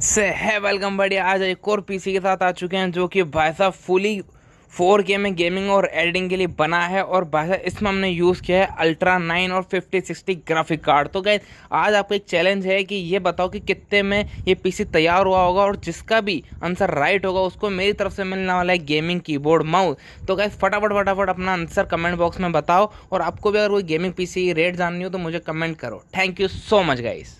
से है वेलकम बढ़िया। आज एक और पीसी के साथ आ चुके हैं जो कि भाई साहब फुली 4K में गेमिंग और एडिटिंग के लिए बना है। और भाई साहब इसमें हमने यूज़ किया है अल्ट्रा 9 और 5060 ग्राफिक कार्ड। तो गाइस आज आपको एक चैलेंज है कि ये बताओ कि कितने में ये पीसी तैयार हुआ होगा, और जिसका भी आंसर राइट होगा उसको मेरी तरफ से मिलने वाला है गेमिंग कीबोर्ड माउस। तो गाइस फटाफट फटाफट अपना आंसर कमेंट बॉक्स में बताओ, और आपको भी अगर कोई गेमिंग पीसी की रेट जाननी हो तो मुझे कमेंट करो। Thank you so much guys.